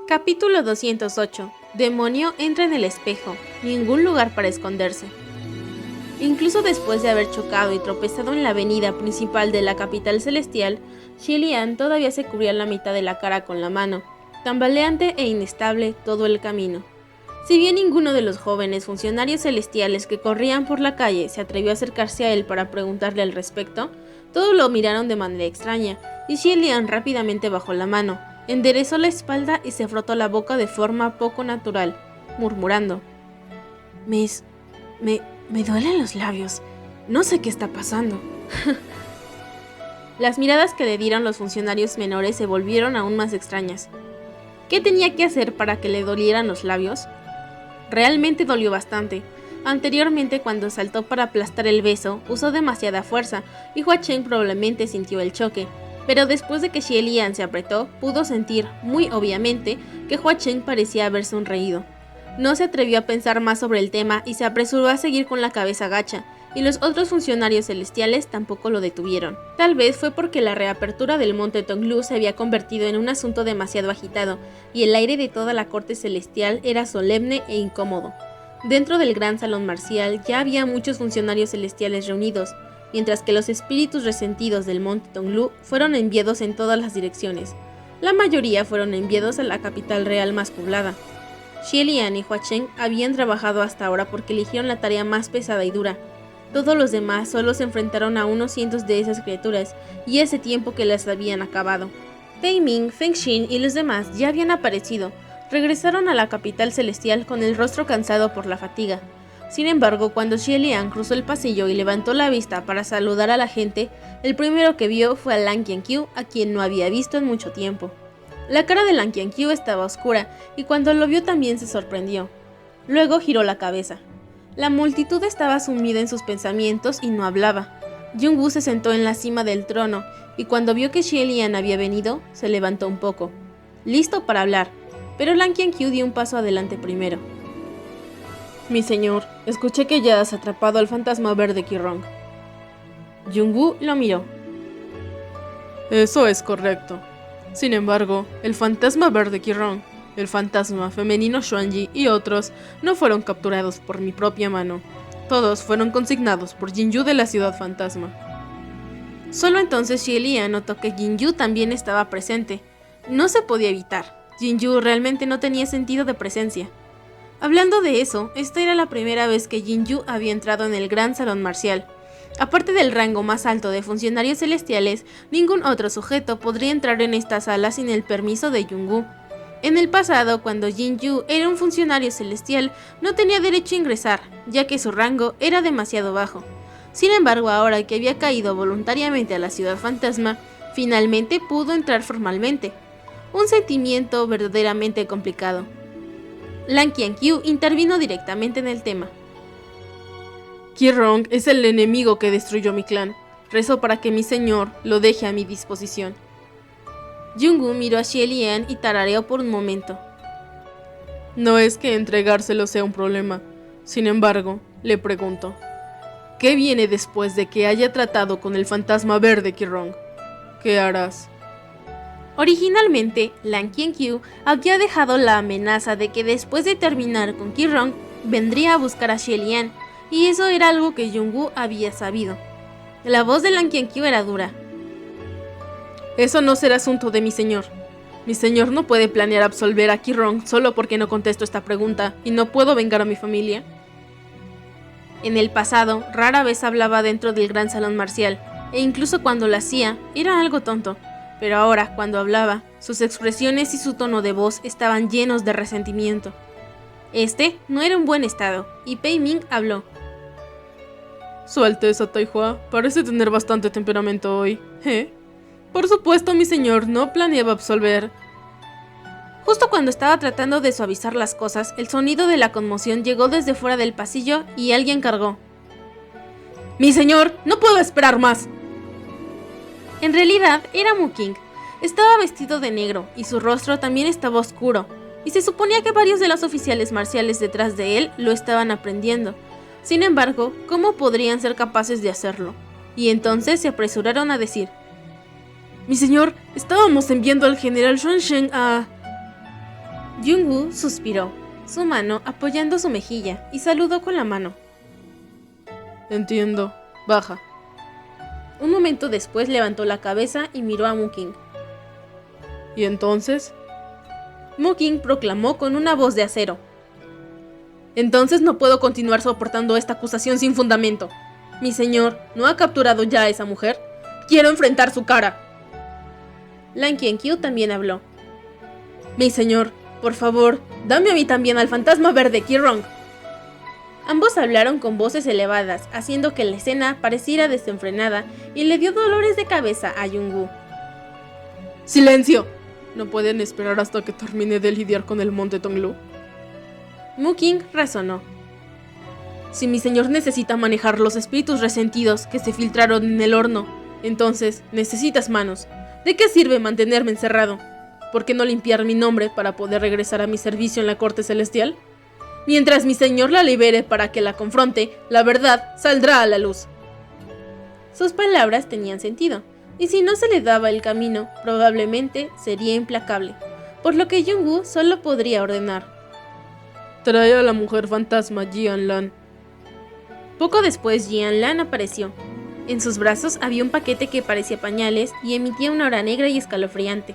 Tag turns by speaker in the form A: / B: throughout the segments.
A: Capítulo 208. Demonio entra en el espejo. Ningún lugar para esconderse. Incluso después de haber chocado y tropezado en la avenida principal de la capital celestial, Xilian todavía se cubría la mitad de la cara con la mano, tambaleante e inestable todo el camino. Si bien ninguno de los jóvenes funcionarios celestiales que corrían por la calle se atrevió a acercarse a él para preguntarle al respecto, todos lo miraron de manera extraña, y Xilian rápidamente bajó la mano, enderezó la espalda y se frotó la boca de forma poco natural, murmurando: Me duelen los labios. No sé qué está pasando. Las miradas que le dieron los funcionarios menores se volvieron aún más extrañas. ¿Qué tenía que hacer para que le dolieran los labios? Realmente dolió bastante. Anteriormente, cuando saltó para aplastar el beso, usó demasiada fuerza y Hua Chen probablemente sintió el choque. Pero después de que Xilian se apretó, pudo sentir, muy obviamente, que Hua Chen parecía haber sonreído. No se atrevió a pensar más sobre el tema y se apresuró a seguir con la cabeza gacha, y los otros funcionarios celestiales tampoco lo detuvieron. Tal vez fue porque la reapertura del monte Tonglu se había convertido en un asunto demasiado agitado, y el aire de toda la corte celestial era solemne e incómodo. Dentro del gran salón marcial ya había muchos funcionarios celestiales reunidos, mientras que los espíritus resentidos del monte Tonglu fueron enviados en todas las direcciones. La mayoría fueron enviados a la capital real más poblada. Xilian y Hua Chen habían trabajado hasta ahora porque eligieron la tarea más pesada y dura. Todos los demás solo se enfrentaron a unos cientos de esas criaturas, y hace tiempo que las habían acabado. Pei Ming, Feng Xin y los demás ya habían aparecido. Regresaron a la capital celestial con el rostro cansado por la fatiga. Sin embargo, cuando Xilian cruzó el pasillo y levantó la vista para saludar a la gente, el primero que vio fue a Lang Qianqiu, a quien no había visto en mucho tiempo. La cara de Lang Qianqiu estaba oscura, y cuando lo vio también se sorprendió. Luego giró la cabeza. La multitud estaba sumida en sus pensamientos y no hablaba. Jungwoo se sentó en la cima del trono, y cuando vio que Xilian había venido, se levantó un poco, listo para hablar, pero Lang Qianqiu dio un paso adelante primero. Mi señor, escuché que ya has atrapado al fantasma verde Qirong. Jungwoo lo miró.
B: Eso es correcto. Sin embargo, el fantasma verde Qirong, el fantasma femenino Xuanyi y otros no fueron capturados por mi propia mano. Todos fueron consignados por Jinyu de la ciudad fantasma.
A: Solo entonces Xilian notó que Jinyu también estaba presente. No se podía evitar. Jinyu realmente no tenía sentido de presencia. Hablando de eso, esta era la primera vez que Jinyu había entrado en el gran salón marcial. Aparte del rango más alto de funcionarios celestiales, ningún otro sujeto podría entrar en esta sala sin el permiso de Jungwoo. En el pasado, cuando Jinyu era un funcionario celestial, no tenía derecho a ingresar, ya que su rango era demasiado bajo. Sin embargo, ahora que había caído voluntariamente a la ciudad fantasma, finalmente pudo entrar formalmente. Un sentimiento verdaderamente complicado. Lang Qianqiu intervino directamente en el tema.
B: Qirong es el enemigo que destruyó mi clan. Rezo para que mi señor lo deje a mi disposición.
A: Jungwoo miró a Xilian y tarareó por un momento.
B: No es que entregárselo sea un problema. Sin embargo, le pregunto, ¿qué viene después de que haya tratado con el fantasma verde Qirong? ¿Qué harás?
A: Originalmente, Lang Qianqiu había dejado la amenaza de que después de terminar con Qirong, vendría a buscar a Xilian, y eso era algo que Jungwoo había sabido. La voz de Lang Qianqiu era dura.
B: Eso no será asunto de mi señor. Mi señor no puede planear absolver a Qirong solo porque no contesto esta pregunta, y no puedo vengar a mi familia.
A: En el pasado, rara vez hablaba dentro del gran salón marcial, e incluso cuando lo hacía, era algo tonto. Pero ahora, cuando hablaba, sus expresiones y su tono de voz estaban llenos de resentimiento. Este no era un buen estado, y Pei Ming habló.
B: Su Alteza Taihua parece tener bastante temperamento hoy, ¿eh? Por supuesto, mi señor no planeaba absolver.
A: Justo cuando estaba tratando de suavizar las cosas, el sonido de la conmoción llegó desde fuera del pasillo y alguien cargó.
B: ¡Mi señor! ¡No puedo esperar más!
A: En realidad era Mu King. Estaba vestido de negro y su rostro también estaba oscuro, y se suponía que varios de los oficiales marciales detrás de él lo estaban aprendiendo. Sin embargo, ¿cómo podrían ser capaces de hacerlo? Y entonces se apresuraron a decir:
B: Mi señor, estábamos enviando al general Xuanzhen a...
A: Jung-woo suspiró, su mano apoyando su mejilla, y saludó con la mano.
B: Entiendo. Baja.
A: Un momento después levantó la cabeza y miró a Mu-king.
B: ¿Y entonces?
A: Mu-king proclamó con una voz de acero. Entonces no puedo continuar soportando esta acusación sin fundamento. Mi señor, ¿no ha capturado ya a esa mujer? Quiero enfrentar su cara. Lan Qian-kyu también habló. Mi señor, por favor, dame a mí también al fantasma verde Ki-rong. Ambos hablaron con voces elevadas, haciendo que la escena pareciera desenfrenada y le dio dolores de cabeza a Jung-woo.
B: ¡Silencio! ¿No pueden esperar hasta que termine de lidiar con el monte Tonglu?
A: Mu-king razonó. Si mi señor necesita manejar los espíritus resentidos que se filtraron en el horno, entonces necesitas manos. ¿De qué sirve mantenerme encerrado? ¿Por qué no limpiar mi nombre para poder regresar a mi servicio en la corte celestial? Mientras mi señor la libere para que la confronte, la verdad saldrá a la luz. Sus palabras tenían sentido, y si no se le daba el camino, probablemente sería implacable, por lo que Jung-woo solo podría ordenar.
B: Trae a la mujer fantasma Jian-lan.
A: Poco después Jian-lan apareció. En sus brazos había un paquete que parecía pañales y emitía una aura negra y escalofriante.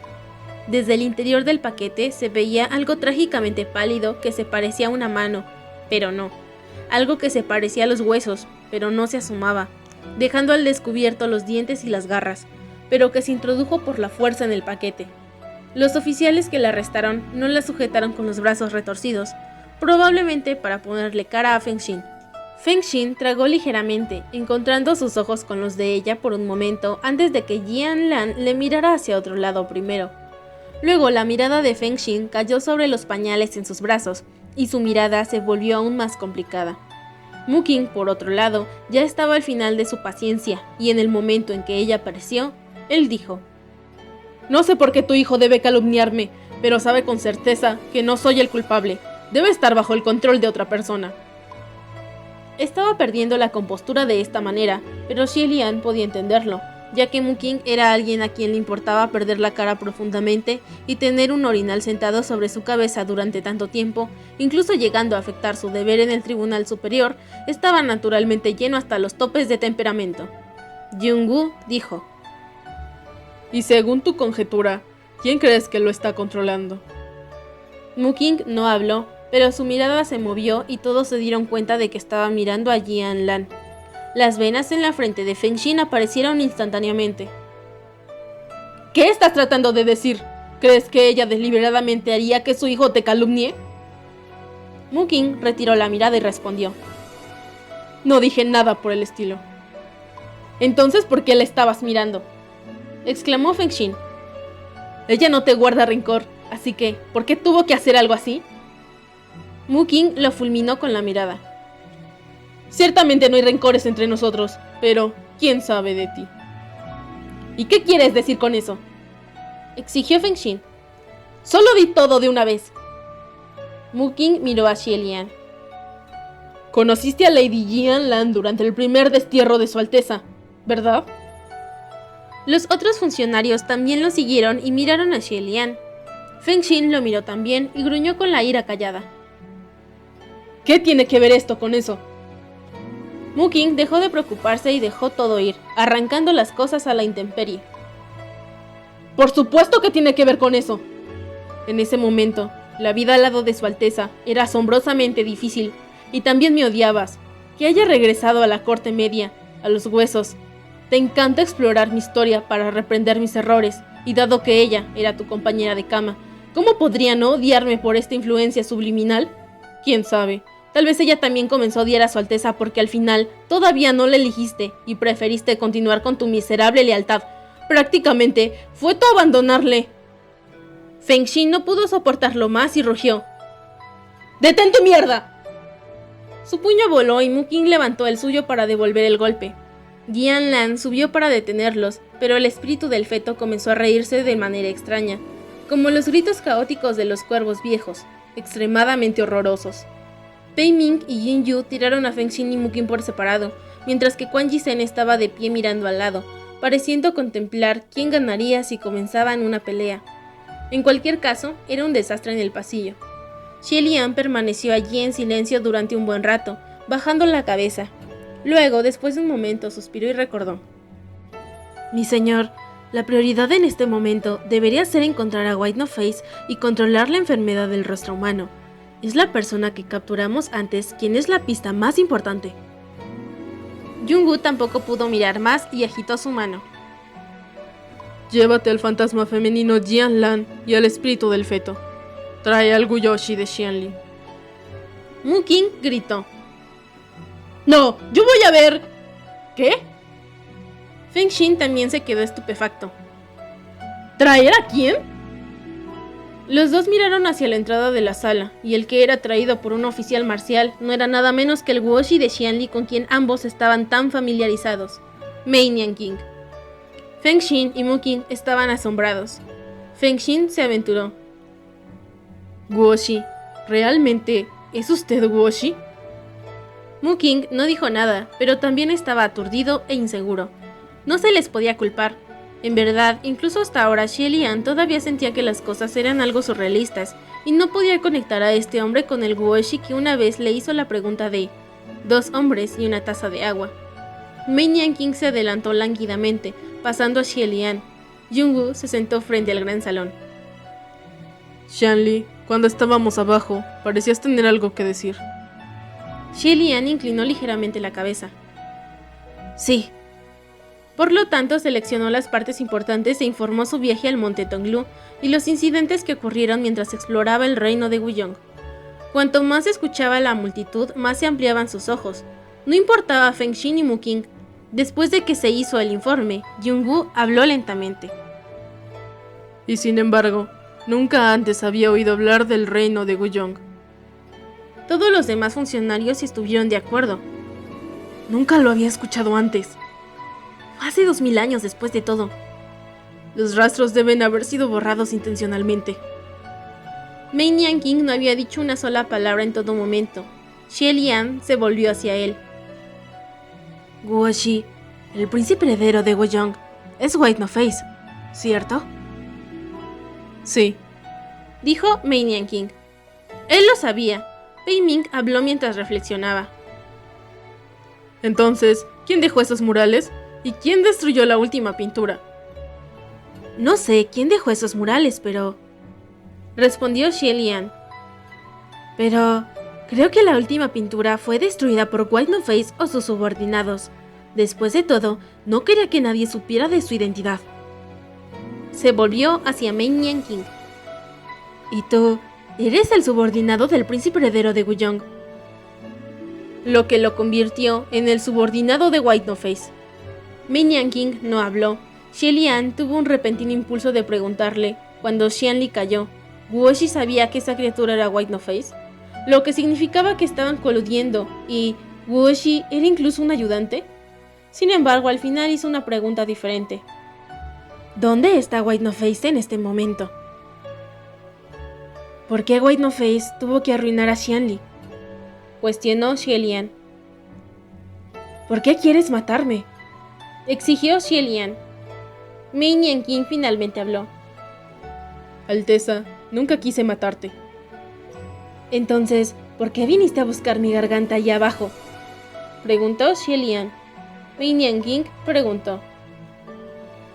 A: Desde el interior del paquete se veía algo trágicamente pálido que se parecía a una mano, pero no. Algo que se parecía a los huesos, pero no se asomaba, dejando al descubierto los dientes y las garras, pero que se introdujo por la fuerza en el paquete. Los oficiales que la arrestaron no la sujetaron con los brazos retorcidos, probablemente para ponerle cara a Feng Xin. Feng Xin tragó ligeramente, encontrando sus ojos con los de ella por un momento antes de que Jian-lan le mirara hacia otro lado primero. Luego la mirada de Feng Xin cayó sobre los pañales en sus brazos, y su mirada se volvió aún más complicada. Mu-king, por otro lado, ya estaba al final de su paciencia, y en el momento en que ella apareció, él dijo: No sé por qué tu hijo debe calumniarme, pero sabe con certeza que no soy el culpable. Debe estar bajo el control de otra persona. Estaba perdiendo la compostura de esta manera, pero Xie Lian podía entenderlo, ya que Mu-king era alguien a quien le importaba perder la cara profundamente y tener un orinal sentado sobre su cabeza durante tanto tiempo, incluso llegando a afectar su deber en el tribunal superior, estaba naturalmente lleno hasta los topes de temperamento. Jung-woo dijo:
B: Y según tu conjetura, ¿quién crees que lo está controlando?
A: Mu-king no habló, pero su mirada se movió y todos se dieron cuenta de que estaba mirando a Jian-lan. Las venas en la frente de Feng Xin aparecieron instantáneamente. ¿Qué estás tratando de decir? ¿Crees que ella deliberadamente haría que su hijo te calumnie? Mu-king retiró la mirada y respondió: No dije nada por el estilo. ¿Entonces por qué la estabas mirando?, exclamó Feng Xin. Ella no te guarda rencor, así que, ¿por qué tuvo que hacer algo así? Mu-king lo fulminó con la mirada. Ciertamente no hay rencores entre nosotros, pero ¿quién sabe de ti? ¿Y qué quieres decir con eso?, exigió Feng Xin. Solo di todo de una vez. Mu-king miró a Xie Lian. Conociste a Lady Jian-lan durante el primer destierro de su Alteza, ¿verdad? Los otros funcionarios también lo siguieron y miraron a Xie Lian. Feng Xin lo miró también y gruñó con la ira callada. ¿Qué tiene que ver esto con eso? Mu-king dejó de preocuparse y dejó todo ir, arrancando las cosas a la intemperie. ¡Por supuesto que tiene que ver con eso! En ese momento, la vida al lado de su Alteza era asombrosamente difícil, y también me odiabas. Que haya regresado a la corte media, a los huesos. Te encanta explorar mi historia para reprender mis errores, y dado que ella era tu compañera de cama, ¿cómo podría no odiarme por esta influencia subliminal? ¿Quién sabe? Tal vez ella también comenzó a odiar a su Alteza porque al final todavía no la elegiste y preferiste continuar con tu miserable lealtad. Prácticamente fue tu abandonarle. Feng Xin no pudo soportarlo más y rugió: ¡Detente, mierda! Su puño voló y Mu-king levantó el suyo para devolver el golpe. Jian-lan subió para detenerlos, pero el espíritu del feto comenzó a reírse de manera extraña, como los gritos caóticos de los cuervos viejos, extremadamente horrorosos. Pei Ming y Yin Yu tiraron a Feng Xin y Mu-king por separado, mientras que Quan Yi-sen estaba de pie mirando al lado, pareciendo contemplar quién ganaría si comenzaban una pelea. En cualquier caso, era un desastre en el pasillo. Xie Lian permaneció allí en silencio durante un buen rato, bajando la cabeza. Luego, después de un momento, suspiró y recordó. Mi señor, la prioridad en este momento debería ser encontrar a White No Face y controlar la enfermedad del rostro humano. Es la persona que capturamos antes quien es la pista más importante. Jung-woo tampoco pudo mirar más y agitó su mano.
B: Llévate al fantasma femenino Jian Lan y al espíritu del feto. Trae al Guyoshi de Xianli.
A: Mu King gritó.
B: ¡No! ¡Yo voy a ver! ¿Qué?
A: Feng Xin también se quedó estupefacto.
B: ¿Traer a quién?
A: Los dos miraron hacia la entrada de la sala, y el que era traído por un oficial marcial no era nada menos que el Guoshi de Xianli con quien ambos estaban tan familiarizados, Mei Nianqing. Feng Xin y Mu King estaban asombrados. Feng Xin se aventuró.
B: Guoshi, ¿realmente es usted Guoshi?
A: Mu King no dijo nada, pero también estaba aturdido e inseguro. No se les podía culpar. En verdad, incluso hasta ahora Xie Lian todavía sentía que las cosas eran algo surrealistas y no podía conectar a este hombre con el Guoshi que una vez le hizo la pregunta de 2 hombres y una taza de agua. Mei Nianqing se adelantó lánguidamente, pasando a Xie Lian. Jung-woo se sentó frente al gran salón.
B: Xianli, cuando estábamos abajo, parecías tener algo que decir.
A: Xie Lian inclinó ligeramente la cabeza. Sí. Por lo tanto, seleccionó las partes importantes e informó su viaje al monte Tonglu y los incidentes que ocurrieron mientras exploraba el reino de Guyong. Cuanto más escuchaba la multitud, más se ampliaban sus ojos. No importaba a Feng Xin y Mu King. Después de que se hizo el informe, Jung-woo habló lentamente.
B: Y sin embargo, nunca antes había oído hablar del reino de Guyong.
A: Todos los demás funcionarios estuvieron de acuerdo.
B: Nunca lo había escuchado antes.
A: Hace 2000 años después de todo.
B: Los rastros deben haber sido borrados intencionalmente.
A: Mei Nianqing no había dicho una sola palabra en todo momento. Xie Lian se volvió hacia él.
B: Guoshi, el príncipe heredero de Guyong, es White No Face, ¿cierto? Sí,
A: dijo Mei Nianqing. Él lo sabía. Pei Ming habló mientras reflexionaba.
B: Entonces, ¿quién dejó esos murales? ¿Y quién destruyó la última pintura?
A: No sé quién dejó esos murales, pero... respondió Xie Lian. Pero... creo que la última pintura fue destruida por White No Face o sus subordinados. Después de todo, no quería que nadie supiera de su identidad. Se volvió hacia Mei Nianqing. ¿Y tú? Eres el subordinado del príncipe heredero de Guyong. Lo que lo convirtió en el subordinado de White No Face. Mei Nianqing no habló. Xie Lian tuvo un repentino impulso de preguntarle, cuando Xianli cayó, ¿Guoshi sabía que esa criatura era White No Face? Lo que significaba que estaban coludiendo, y ¿Guoshi era incluso un ayudante? Sin embargo, al final hizo una pregunta diferente. ¿Dónde está White No Face en este momento? ¿Por qué White No Face tuvo que arruinar a Xianli? Cuestionó Xie Lian. ¿Por qué quieres matarme? Exigió Xie Lian. Mei Nianqing finalmente habló.
B: Alteza, nunca quise matarte.
A: Entonces, ¿por qué viniste a buscar mi garganta allá abajo? Preguntó Xie Lian. Mei Nianqing preguntó.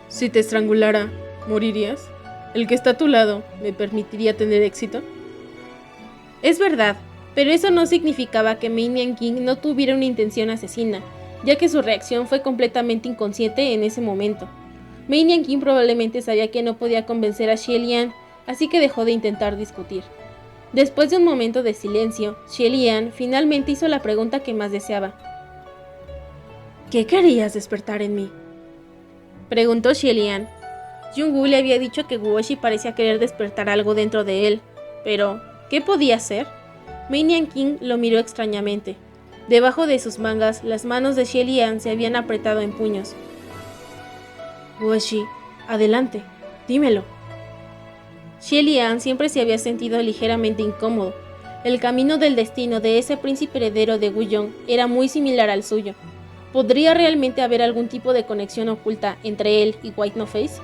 B: Si te estrangulara, ¿morirías? ¿El que está a tu lado me permitiría tener éxito?
A: Es verdad, pero eso no significaba que Mei Nianqing no tuviera una intención asesina, ya que su reacción fue completamente inconsciente en ese momento. Mei Nianqing probablemente sabía que no podía convencer a Xie Lian, así que dejó de intentar discutir. Después de un momento de silencio, Xie Lian finalmente hizo la pregunta que más deseaba. ¿Qué querías despertar en mí? Preguntó Xie Lian. Jung-woo le había dicho que Guoshi parecía querer despertar algo dentro de él, pero ¿qué podía hacer? Mei Nianqing lo miró extrañamente. Debajo de sus mangas, las manos de Xie Lian se habían apretado en puños. Guoshi, adelante, dímelo. Xie Lian siempre se había sentido ligeramente incómodo. El camino del destino de ese príncipe heredero de Guyong era muy similar al suyo. ¿Podría realmente haber algún tipo de conexión oculta entre él y White No Face?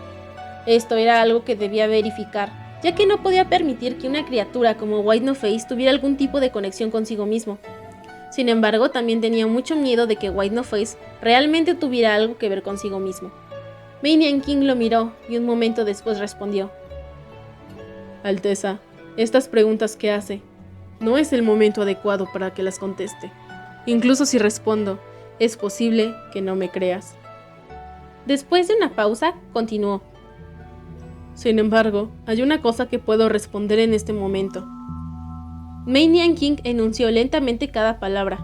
A: Esto era algo que debía verificar. ya que no podía permitir que una criatura como White No Face tuviera algún tipo de conexión consigo mismo. Sin embargo, también tenía mucho miedo de que White No Face realmente tuviera algo que ver consigo mismo. Mei Nian King lo miró y un momento después respondió:
B: Alteza, estas preguntas que hace, no es el momento adecuado para que las conteste. Incluso si respondo, es posible que no me creas.
A: Después de una pausa, continuó:
B: Sin embargo, hay una cosa que puedo responder en este momento.
A: Mei Nian King enunció lentamente cada palabra.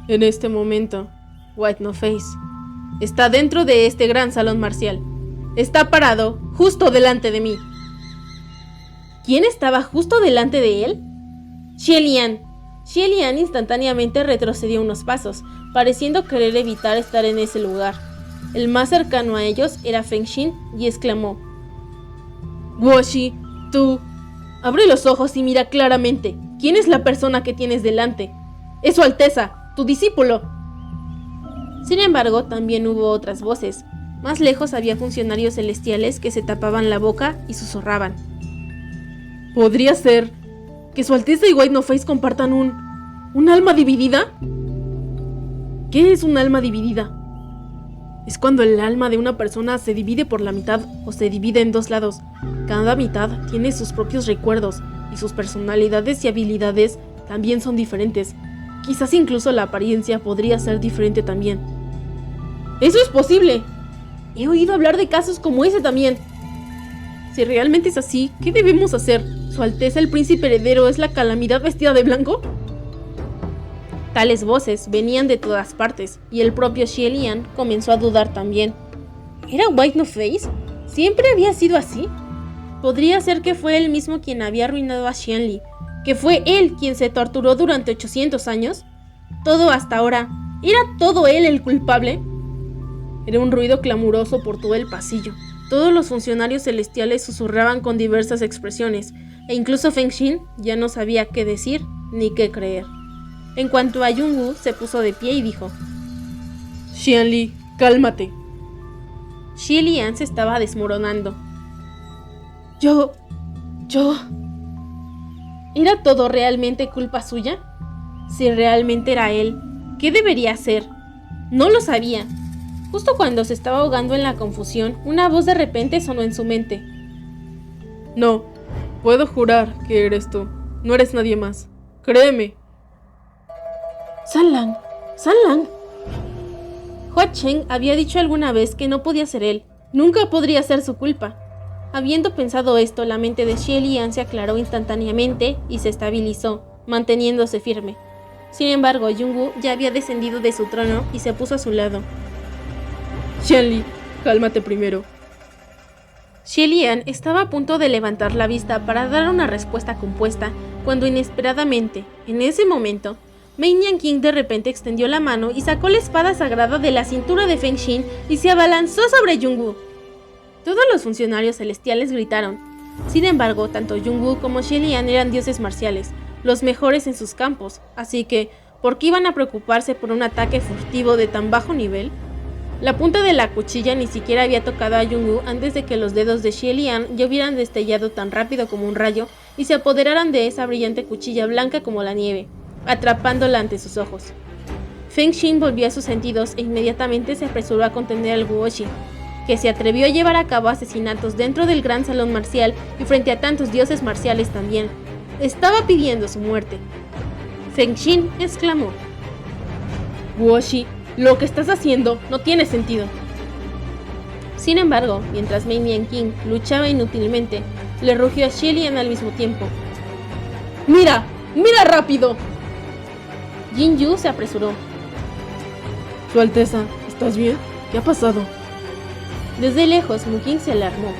B: En este momento, White No Face está dentro de este gran salón marcial. Está parado justo delante de mí.
A: ¿Quién estaba justo delante de él? Xie Lian. Xie Lian instantáneamente retrocedió unos pasos, pareciendo querer evitar estar en ese lugar. El más cercano a ellos era Feng Xin y exclamó:
B: Guoxi, tú... Abre los ojos y mira claramente. ¿Quién es la persona que tienes delante? Es Su Alteza, tu discípulo.
A: Sin embargo, también hubo otras voces. Más lejos había funcionarios celestiales que se tapaban la boca y susurraban:
B: ¿Podría ser que Su Alteza y White No Face compartan un alma dividida? ¿Qué es un alma dividida? Es cuando el alma de una persona se divide por la mitad o se divide en dos lados. Cada mitad tiene sus propios recuerdos y sus personalidades y habilidades también son diferentes. Quizás incluso la apariencia podría ser diferente también.
A: ¡Eso es posible! He oído hablar de casos como ese también.
B: Si realmente es así, ¿qué debemos hacer? ¿Su Alteza el Príncipe Heredero es la calamidad vestida de blanco?
A: Tales voces venían de todas partes, y el propio Xie Lian comenzó a dudar también. ¿Era White No Face? ¿Siempre había sido así? Podría ser que fue él mismo quien había arruinado a Xianli, que fue él quien se torturó durante 800 años. Todo hasta ahora, ¿era todo él el culpable?
B: Era un ruido clamoroso por todo el pasillo. Todos los funcionarios celestiales susurraban con diversas expresiones, e incluso Feng Xin ya no sabía qué decir ni qué creer.
A: En cuanto a Jungwoo, se puso de pie y dijo:
B: Xianli, cálmate.
A: Xie Lian se estaba desmoronando.
B: Yo...
A: ¿Era todo realmente culpa suya? Si realmente era él, ¿qué debería hacer? No lo sabía. Justo cuando se estaba ahogando en la confusión, una voz de repente sonó en su mente.
B: No, puedo jurar que eres tú. No eres nadie más. Créeme.
A: San Lang. Hua Cheng había dicho alguna vez que no podía ser él. Nunca podría ser su culpa. Habiendo pensado esto, la mente de Xie Lian se aclaró instantáneamente y se estabilizó, manteniéndose firme. Sin embargo, Jungwoo ya había descendido de su trono y se puso a su lado.
B: Xianli, cálmate primero.
A: Xie Lian estaba a punto de levantar la vista para dar una respuesta compuesta, cuando inesperadamente, en ese momento, Mei Nian King de repente extendió la mano y sacó la espada sagrada de la cintura de Feng Xin y se abalanzó sobre Jungwoo. Todos los funcionarios celestiales gritaron. Sin embargo, tanto Jungwoo como Xie Lian eran dioses marciales, los mejores en sus campos, así que, ¿por qué iban a preocuparse por un ataque furtivo de tan bajo nivel? La punta de la cuchilla ni siquiera había tocado a Jungwoo antes de que los dedos de Xie Lian ya hubieran destellado tan rápido como un rayo y se apoderaran de esa brillante cuchilla blanca como la nieve, atrapándola ante sus ojos. Feng Xin volvió a sus sentidos e inmediatamente se apresuró a contener al Guoxi, que se atrevió a llevar a cabo asesinatos dentro del gran salón marcial y frente a tantos dioses marciales también. Estaba pidiendo su muerte. Feng Xin exclamó:
B: Guoxi, lo que estás haciendo no tiene sentido.
A: Sin embargo, mientras Mei Nian King luchaba inútilmente, le rugió a Xie Lian al mismo tiempo:
B: ¡Mira! ¡Mira rápido!
A: Jin Yu se apresuró.
B: Su Alteza, ¿estás bien? ¿Qué ha pasado?
A: Desde lejos, Mu King se alarmó.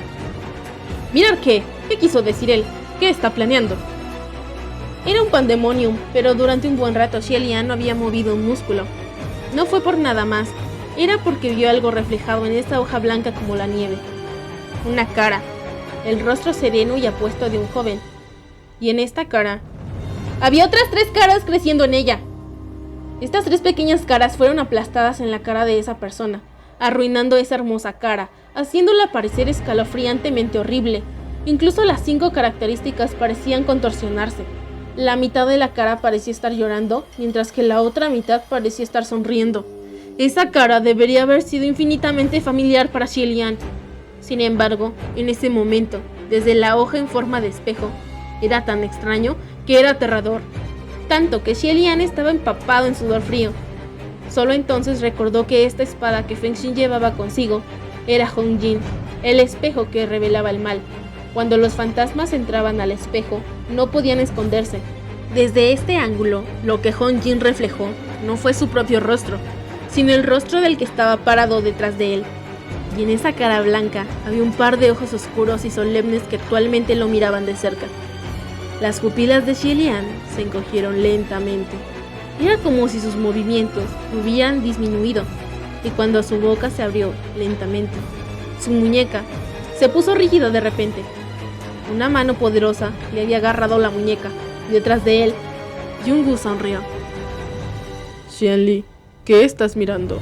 B: ¿Mirar qué? ¿Qué quiso decir él? ¿Qué está planeando?
A: Era un pandemonium, pero durante un buen rato Xie Lian no había movido un músculo. No fue por nada más, era porque vio algo reflejado en esta hoja blanca como la nieve. Una cara, el rostro sereno y apuesto de un joven. Y en esta cara, había otras 3 caras creciendo en ella. Estas 3 pequeñas caras fueron aplastadas en la cara de esa persona, arruinando esa hermosa cara, haciéndola parecer escalofriantemente horrible. Incluso las 5 características parecían contorsionarse. La mitad de la cara parecía estar llorando, mientras que la otra mitad parecía estar sonriendo. Esa cara debería haber sido infinitamente familiar para Xie Lian. Sin embargo, en ese momento, desde la hoja en forma de espejo, era tan extraño que era aterrador. Tanto que Xie Lian estaba empapado en sudor frío. Solo entonces recordó que esta espada que Feng Xin llevaba consigo era Hong Jin, el espejo que revelaba el mal. Cuando los fantasmas entraban al espejo, no podían esconderse. Desde este ángulo, lo que Hong Jin reflejó no fue su propio rostro, sino el rostro del que estaba parado detrás de él. Y en esa cara blanca había un par de ojos oscuros y solemnes que actualmente lo miraban de cerca. Las pupilas de Xie Lian se encogieron lentamente. Era como si sus movimientos hubieran disminuido, y cuando su boca se abrió lentamente, su muñeca se puso rígida de repente. Una mano poderosa le había agarrado la muñeca. Detrás de él, Yungu sonrió.
B: Xianli, ¿qué estás mirando?